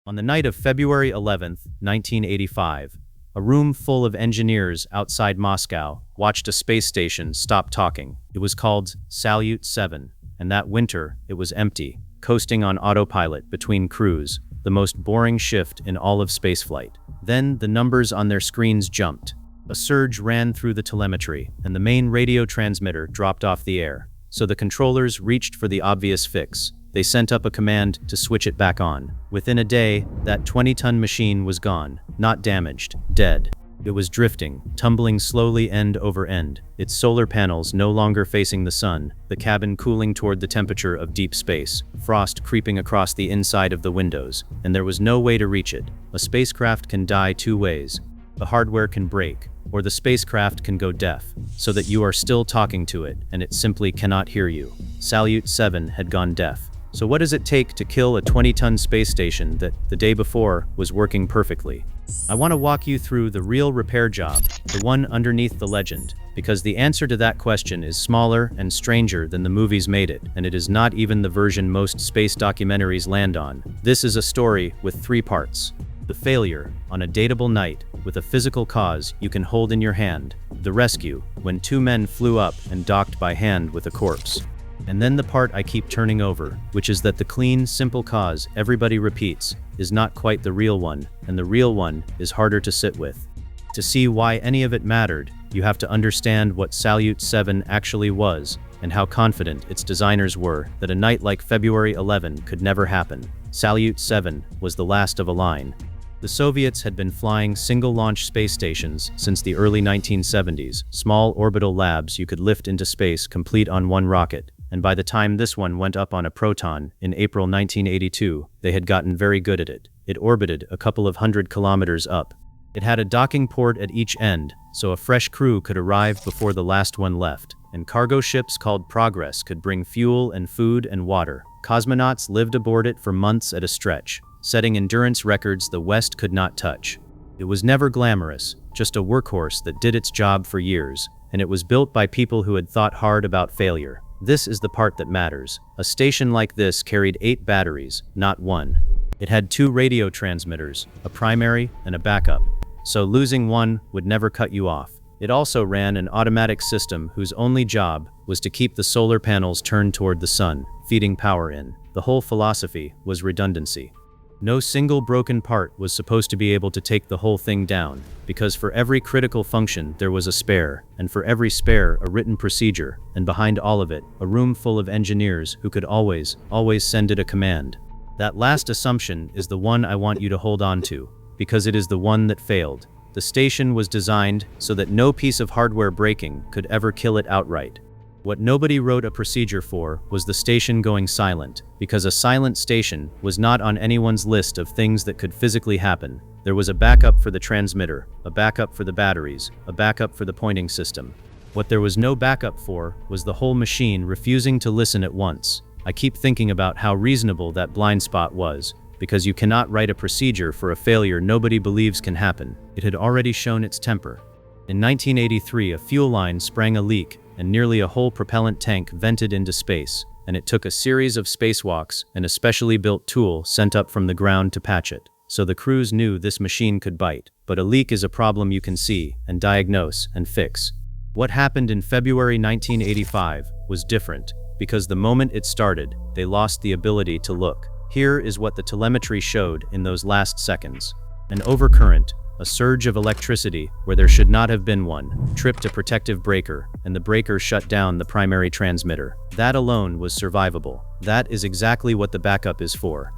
On the night of February 11th, 1985, a room full of engineers outside Moscow watched a space station stop talking. It was called Salyut 7, and that winter it was empty, coasting on autopilot between crews, the most boring shift in all of spaceflight. Then the numbers on their screens jumped. A surge ran through the telemetry, and the main radio transmitter dropped off the air. So the controllers reached for the obvious fix. They sent up a command to switch it back on. Within a day, that 20-ton machine was gone, not damaged, dead. It was drifting, tumbling slowly end over end, its solar panels no longer facing the sun, the cabin cooling toward the temperature of deep space, frost creeping across the inside of the windows, and there was no way to reach it. A spacecraft can die two ways. The hardware can break, or the spacecraft can go deaf, so that you are still talking to it, and it simply cannot hear you. Salyut 7 had gone deaf. So what does it take to kill a 20-ton space station that, the day before, was working perfectly? I want to walk you through the real repair job, the one underneath the legend, because the answer to that question is smaller and stranger than the movies made it, and it is not even the version most space documentaries land on. This is a story with three parts. The failure, on a dateable night, with a physical cause you can hold in your hand. The rescue, when two men flew up and docked by hand with a corpse. And then the part I keep turning over, which is that the clean, simple cause everybody repeats is not quite the real one, and the real one is harder to sit with. To see why any of it mattered, you have to understand what Salyut 7 actually was, and how confident its designers were that a night like February 11 could never happen. Salyut 7 was the last of a line. The Soviets had been flying single-launch space stations since the early 1970s, small orbital labs you could lift into space complete on one rocket. And by the time this one went up on a Proton in April 1982, they had gotten very good at it. It orbited a couple of 100 kilometers up. It had a docking port at each end, so a fresh crew could arrive before the last one left, and cargo ships called Progress could bring fuel and food and water. Cosmonauts lived aboard it for months at a stretch, setting endurance records the West could not touch. It was never glamorous, just a workhorse that did its job for years, and it was built by people who had thought hard about failure. This is the part that matters. A station like this carried 8 batteries, not one. It had 2 radio transmitters, a primary and a backup, so losing one would never cut you off. It also ran an automatic system whose only job was to keep the solar panels turned toward the sun, feeding power in. The whole philosophy was redundancy. No single broken part was supposed to be able to take the whole thing down, because for every critical function there was a spare, and for every spare a written procedure, and behind all of it, a room full of engineers who could always send it a command. That last assumption is the one I want you to hold on to, because it is the one that failed. The station was designed so that no piece of hardware breaking could ever kill it outright. What nobody wrote a procedure for was the station going silent, because a silent station was not on anyone's list of things that could physically happen. There was a backup for the transmitter, a backup for the batteries, a backup for the pointing system. What there was no backup for was the whole machine refusing to listen at once. I keep thinking about how reasonable that blind spot was, because you cannot write a procedure for a failure nobody believes can happen. It had already shown its temper. In 1983, a fuel line sprang a leak, and nearly a whole propellant tank vented into space, and it took a series of spacewalks and a specially built tool sent up from the ground to patch it. So the crews knew this machine could bite, but a leak is a problem you can see, and diagnose, and fix. What happened in February 1985 was different, because the moment it started, they lost the ability to look. Here is what the telemetry showed in those last seconds. An overcurrent, a surge of electricity where there should not have been one, tripped a protective breaker, and the breaker shut down the primary transmitter. That alone was survivable. That is exactly what the backup is for.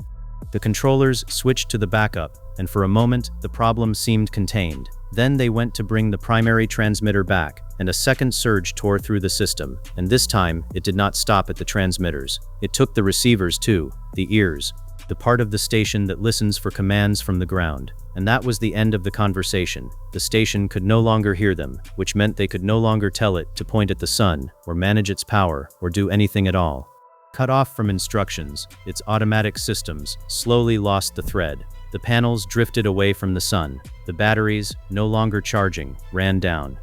The controllers switched to the backup, and for a moment, the problem seemed contained. Then they went to bring the primary transmitter back, and a second surge tore through the system, and this time, it did not stop at the transmitters. It took the receivers too, the ears, the part of the station that listens for commands from the ground. And that was the end of the conversation. The station could no longer hear them, which meant they could no longer tell it to point at the sun, or manage its power, or do anything at all. Cut off from instructions, its automatic systems slowly lost the thread. The panels drifted away from the sun. The batteries, no longer charging, ran down.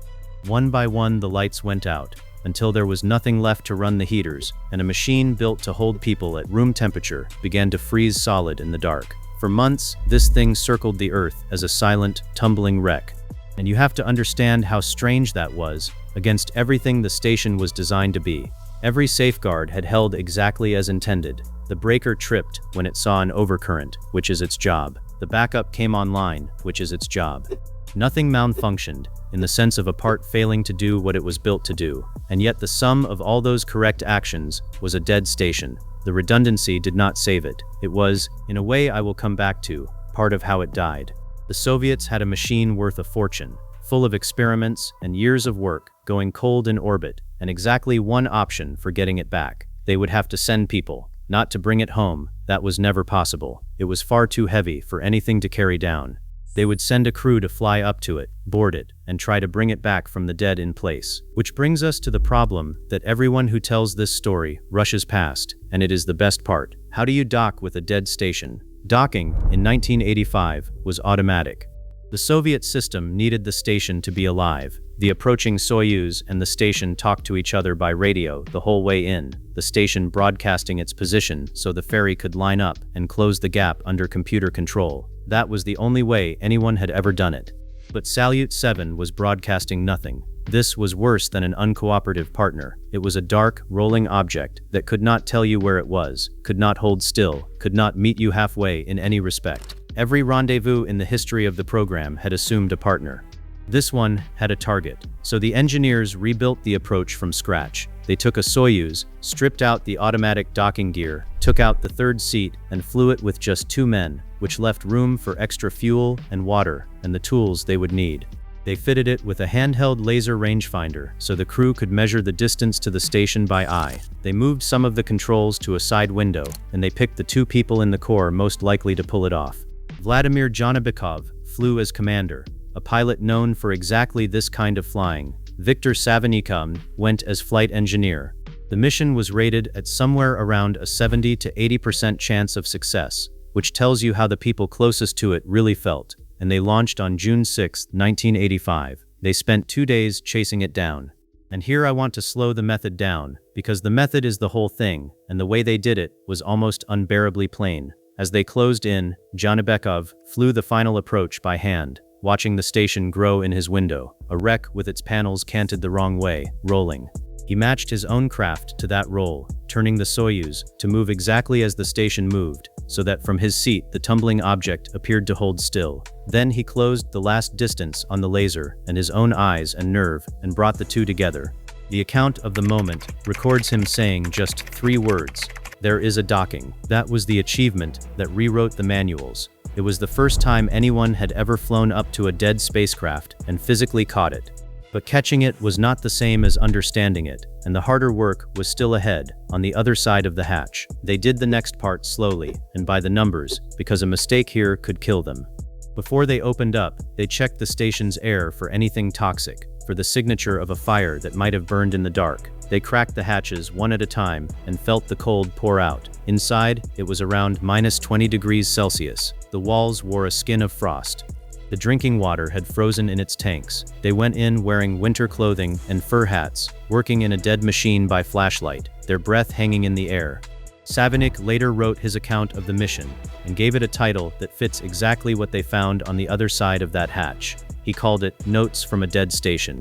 One by one the lights went out, until there was nothing left to run the heaters, and a machine built to hold people at room temperature began to freeze solid in the dark. For months, this thing circled the Earth as a silent, tumbling wreck. And you have to understand how strange that was, against everything the station was designed to be. Every safeguard had held exactly as intended. The breaker tripped when it saw an overcurrent, which is its job. The backup came online, which is its job. Nothing malfunctioned, in the sense of a part failing to do what it was built to do, and yet the sum of all those correct actions was a dead station. The redundancy did not save it. It was, in a way I will come back to, part of how it died. The Soviets had a machine worth a fortune, full of experiments and years of work, going cold in orbit, and exactly one option for getting it back. They would have to send people, not to bring it home. That was never possible. It was far too heavy for anything to carry down. They would send a crew to fly up to it, board it, and try to bring it back from the dead in place. Which brings us to the problem that everyone who tells this story rushes past, and it is the best part. How do you dock with a dead station? Docking, in 1985, was automatic. The Soviet system needed the station to be alive. The approaching Soyuz and the station talked to each other by radio the whole way in, the station broadcasting its position so the ferry could line up and close the gap under computer control. That was the only way anyone had ever done it. But Salyut 7 was broadcasting nothing. This was worse than an uncooperative partner. It was a dark, rolling object that could not tell you where it was, could not hold still, could not meet you halfway in any respect. Every rendezvous in the history of the program had assumed a partner. This one had a target, so the engineers rebuilt the approach from scratch. They took a Soyuz, stripped out the automatic docking gear, took out the third seat, and flew it with just 2 men, which left room for extra fuel and water and the tools they would need. They fitted it with a handheld laser rangefinder so the crew could measure the distance to the station by eye. They moved some of the controls to a side window, and they picked the 2 people in the Corps most likely to pull it off. Vladimir Dzhanibekov flew as commander, a pilot known for exactly this kind of flying. Viktor Savinykh went as flight engineer. The mission was rated at somewhere around a 70 to 80% chance of success, which tells you how the people closest to it really felt, and they launched on June 6, 1985. They spent 2 days chasing it down. And here I want to slow the method down, because the method is the whole thing, and the way they did it was almost unbearably plain. As they closed in, Dzhanibekov flew the final approach by hand, watching the station grow in his window, a wreck with its panels canted the wrong way, rolling. He matched his own craft to that roll, turning the Soyuz to move exactly as the station moved, so that from his seat the tumbling object appeared to hold still. Then he closed the last distance on the laser and his own eyes and nerve and brought the 2 together. The account of the moment records him saying just 3 words: "There is a docking." That was the achievement that rewrote the manuals. It was the first time anyone had ever flown up to a dead spacecraft and physically caught it. But catching it was not the same as understanding it, and the harder work was still ahead, on the other side of the hatch. They did the next part slowly, and by the numbers, because a mistake here could kill them. Before they opened up, they checked the station's air for anything toxic, for the signature of a fire that might have burned in the dark. They cracked the hatches one at a time and felt the cold pour out. Inside, it was around -20 degrees Celsius. The walls wore a skin of frost. The drinking water had frozen in its tanks. They went in wearing winter clothing and fur hats, working in a dead machine by flashlight, their breath hanging in the air. Savinykh later wrote his account of the mission and gave it a title that fits exactly what they found on the other side of that hatch. He called it Notes from a Dead Station.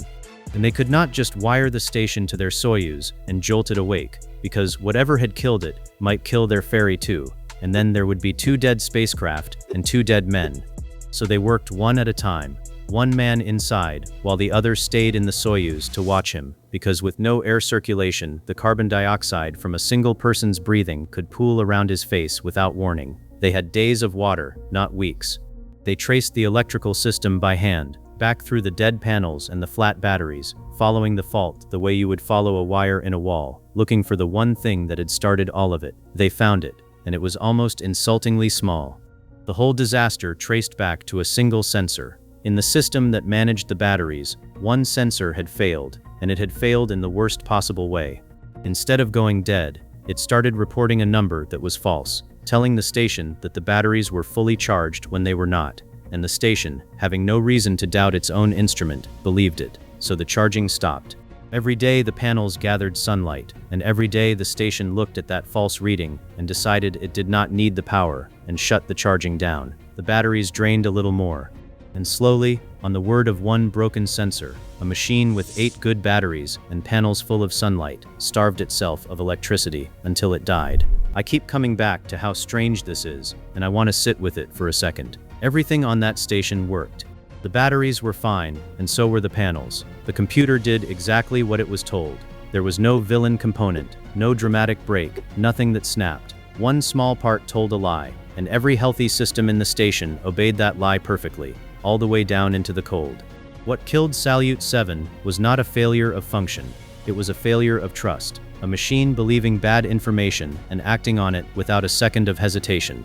And they could not just wire the station to their Soyuz and jolt it awake, because whatever had killed it might kill their ferry too, and then there would be 2 dead spacecraft and 2 dead men. So they worked one at a time, 1 man inside, while the other stayed in the Soyuz to watch him, because with no air circulation, the carbon dioxide from a single person's breathing could pool around his face without warning. They had days of water, not weeks. They traced the electrical system by hand, back through the dead panels and the flat batteries, following the fault the way you would follow a wire in a wall, looking for the one thing that had started all of it. They found it, and it was almost insultingly small. The whole disaster traced back to a single sensor. In the system that managed the batteries, 1 sensor had failed, and it had failed in the worst possible way. Instead of going dead, it started reporting a number that was false, telling the station that the batteries were fully charged when they were not. And the station, having no reason to doubt its own instrument, believed it, so the charging stopped. Every day the panels gathered sunlight, and every day the station looked at that false reading and decided it did not need the power, and shut the charging down. The batteries drained a little more. And slowly, on the word of one broken sensor, a machine with 8 good batteries and panels full of sunlight starved itself of electricity until it died. I keep coming back to how strange this is, and I want to sit with it for a second. Everything on that station worked. The batteries were fine, and so were the panels. The computer did exactly what it was told. There was no villain component, no dramatic break, nothing that snapped. One small part told a lie, and every healthy system in the station obeyed that lie perfectly, all the way down into the cold. What killed Salyut 7 was not a failure of function. It was a failure of trust. A machine believing bad information and acting on it without a second of hesitation.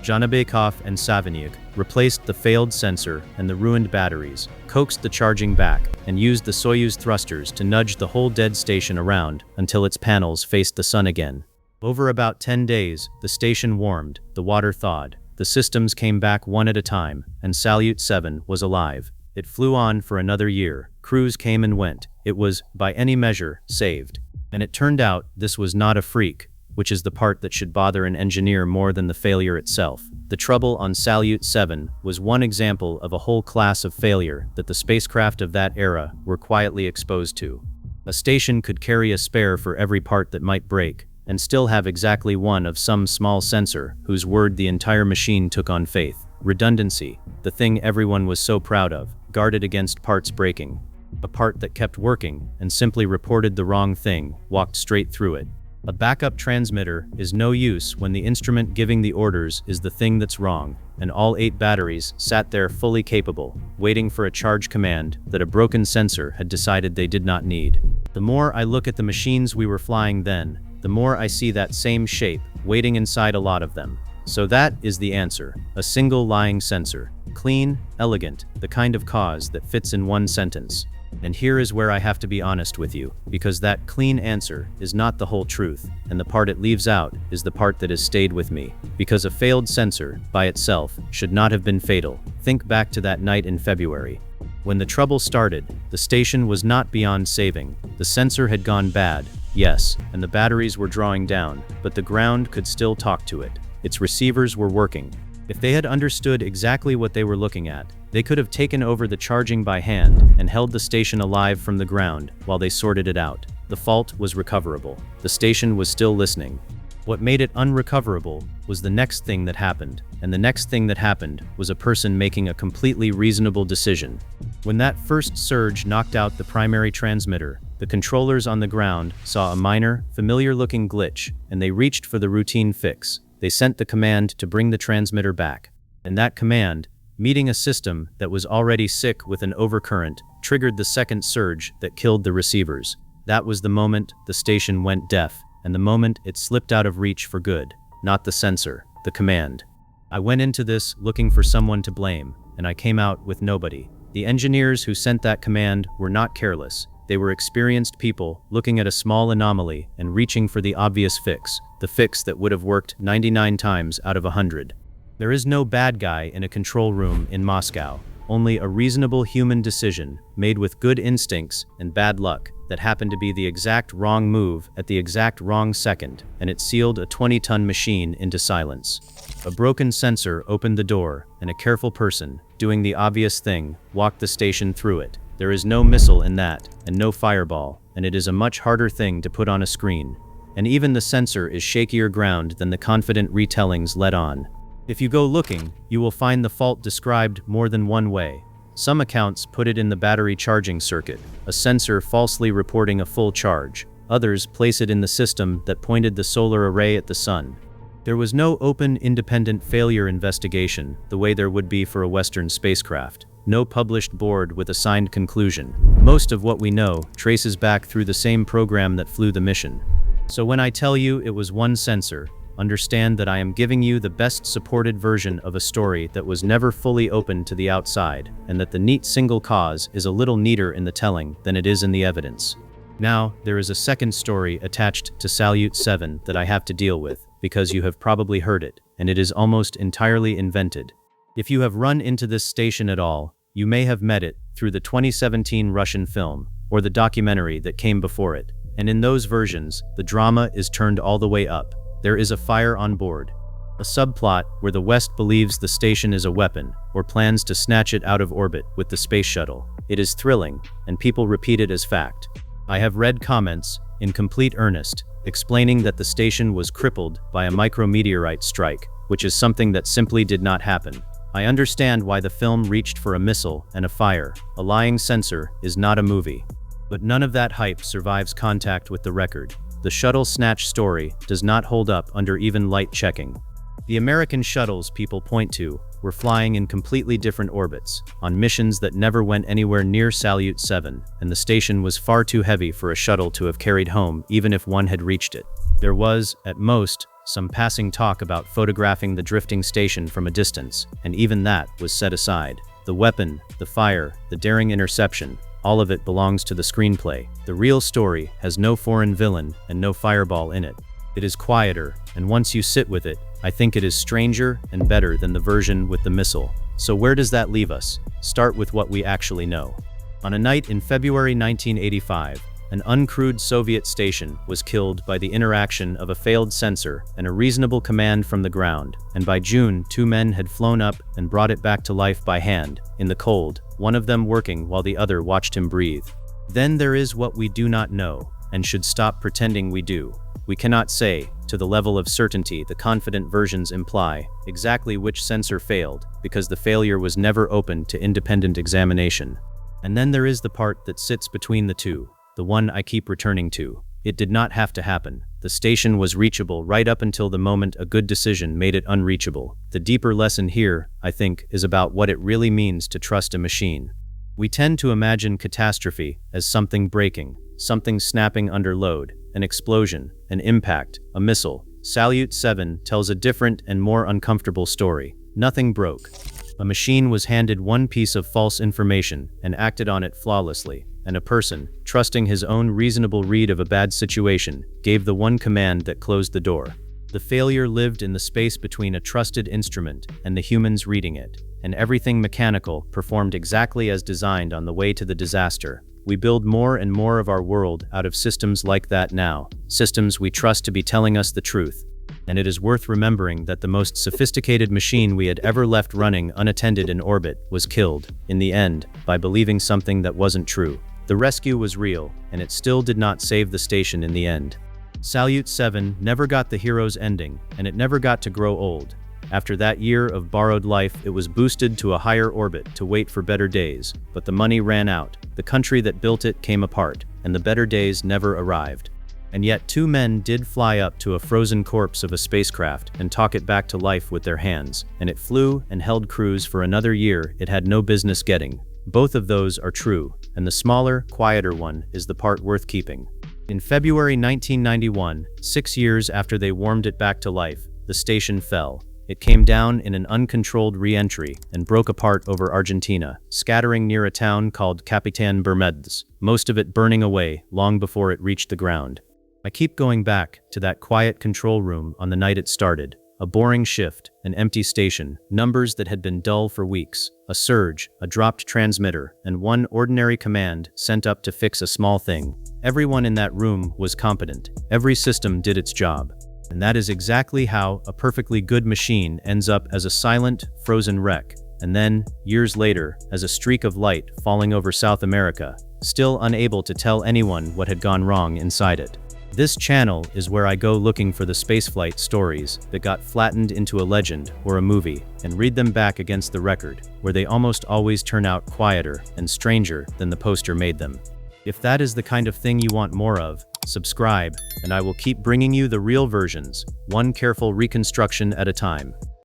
Dzhanibekov and Savinykh replaced the failed sensor and the ruined batteries, coaxed the charging back, and used the Soyuz thrusters to nudge the whole dead station around until its panels faced the sun again. Over about 10 days, the station warmed, the water thawed, the systems came back one at a time, and Salyut 7 was alive. It flew on for another year. Crews came and went. It was, by any measure, saved. And it turned out this was not a freak, which is the part that should bother an engineer more than the failure itself. The trouble on Salyut 7 was one example of a whole class of failure that the spacecraft of that era were quietly exposed to. A station could carry a spare for every part that might break, and still have exactly one of some small sensor whose word the entire machine took on faith. Redundancy, the thing everyone was so proud of, guarded against parts breaking. A part that kept working and simply reported the wrong thing, walked straight through it. A backup transmitter is no use when the instrument giving the orders is the thing that's wrong, and all 8 batteries sat there fully capable, waiting for a charge command that a broken sensor had decided they did not need. The more I look at the machines we were flying then, the more I see that same shape, waiting inside a lot of them. So that is the answer. A single lying sensor. Clean, elegant, the kind of cause that fits in one sentence. And here is where I have to be honest with you, because that clean answer is not the whole truth, and the part it leaves out is the part that has stayed with me. Because a failed sensor, by itself, should not have been fatal. Think back to that night in February. When the trouble started, the station was not beyond saving. The sensor had gone bad, yes, and the batteries were drawing down, but the ground could still talk to it. Its receivers were working. If they had understood exactly what they were looking at, they could have taken over the charging by hand and held the station alive from the ground while they sorted it out. The fault was recoverable. The station was still listening. What made it unrecoverable was the next thing that happened, and the next thing that happened was a person making a completely reasonable decision. When that first surge knocked out the primary transmitter, the controllers on the ground saw a minor, familiar-looking glitch, and they reached for the routine fix. They sent the command to bring the transmitter back. And that command, meeting a system that was already sick with an overcurrent, triggered the second surge that killed the receivers. That was the moment the station went deaf, and the moment it slipped out of reach for good. Not the sensor, the command. I went into this looking for someone to blame, and I came out with nobody. The engineers who sent that command were not careless. They were experienced people looking at a small anomaly and reaching for the obvious fix, the fix that would have worked 99 times out of 100. There is no bad guy in a control room in Moscow, only a reasonable human decision made with good instincts and bad luck that happened to be the exact wrong move at the exact wrong second, and it sealed a 20-ton machine into silence. A broken sensor opened the door, and a careful person, doing the obvious thing, walked the station through it. There is no missile in that, and no fireball, and it is a much harder thing to put on a screen. And even the sensor is shakier ground than the confident retellings let on. If you go looking, you will find the fault described more than one way. Some accounts put it in the battery charging circuit, a sensor falsely reporting a full charge. Others place it in the system that pointed the solar array at the sun. There was no open, independent failure investigation, the way there would be for a Western spacecraft. No published board with assigned conclusion. Most of what we know traces back through the same program that flew the mission. So when I tell you it was one sensor, understand that I am giving you the best supported version of a story that was never fully open to the outside, and that the neat single cause is a little neater in the telling than it is in the evidence. Now, there is a second story attached to Salyut 7 that I have to deal with, because you have probably heard it, and it is almost entirely invented. If you have run into this station at all, you may have met it through the 2017 Russian film, or the documentary that came before it. And in those versions, the drama is turned all the way up. There is a fire on board. A subplot where the West believes the station is a weapon, or plans to snatch it out of orbit with the space shuttle. It is thrilling, and people repeat it as fact. I have read comments, in complete earnest, explaining that the station was crippled by a micrometeorite strike, which is something that simply did not happen. I understand why the film reached for a missile and a fire. A lying censor is not a movie. But none of that hype survives contact with the record. The shuttle snatch story does not hold up under even light checking. The American shuttles people point to were flying in completely different orbits, on missions that never went anywhere near Salyut 7, and the station was far too heavy for a shuttle to have carried home even if one had reached it. There was, at most, some passing talk about photographing the drifting station from a distance, and even that was set aside. The weapon, the fire, the daring interception, all of it belongs to the screenplay. The real story has no foreign villain and no fireball in it. It is quieter, and once you sit with it, I think it is stranger and better than the version with the missile. So where does that leave us? Start with what we actually know. On a night in February 1985, an uncrewed Soviet station was killed by the interaction of a failed sensor and a reasonable command from the ground, and by June, 2 men had flown up and brought it back to life by hand, in the cold, one of them working while the other watched him breathe. Then there is what we do not know, and should stop pretending we do. We cannot say, to the level of certainty the confident versions imply, exactly which sensor failed, because the failure was never open to independent examination. And then there is the part that sits between the two, the one I keep returning to. It did not have to happen. The station was reachable right up until the moment a good decision made it unreachable. The deeper lesson here, I think, is about what it really means to trust a machine. We tend to imagine catastrophe as something breaking, something snapping under load, an explosion, an impact, a missile. Salyut 7 tells a different and more uncomfortable story. Nothing broke. A machine was handed one piece of false information and acted on it flawlessly, and a person, trusting his own reasonable read of a bad situation, gave the one command that closed the door. The failure lived in the space between a trusted instrument and the humans reading it, and everything mechanical performed exactly as designed on the way to the disaster. We build more and more of our world out of systems like that now, systems we trust to be telling us the truth. And it is worth remembering that the most sophisticated machine we had ever left running unattended in orbit was killed, in the end, by believing something that wasn't true. The rescue was real, and it still did not save the station in the end. Salyut 7 never got the hero's ending, and it never got to grow old. After that year of borrowed life, it was boosted to a higher orbit to wait for better days, but the money ran out, the country that built it came apart, and the better days never arrived. And yet 2 men did fly up to a frozen corpse of a spacecraft and talk it back to life with their hands, and it flew and held crews for another year it had no business getting. Both of those are true, and the smaller, quieter one is the part worth keeping. In February 1991, 6 years after they warmed it back to life, the station fell. It came down in an uncontrolled re-entry and broke apart over Argentina, scattering near a town called Capitan Bermúdez, most of it burning away long before it reached the ground. I keep going back to that quiet control room on the night it started. A boring shift, an empty station, numbers that had been dull for weeks, a surge, a dropped transmitter, and one ordinary command sent up to fix a small thing. Everyone in that room was competent. Every system did its job. And that is exactly how a perfectly good machine ends up as a silent, frozen wreck, and then, years later, as a streak of light falling over South America, still unable to tell anyone what had gone wrong inside it. This channel is where I go looking for the spaceflight stories that got flattened into a legend or a movie, and read them back against the record, where they almost always turn out quieter and stranger than the poster made them. If that is the kind of thing you want more of, subscribe, and I will keep bringing you the real versions, one careful reconstruction at a time.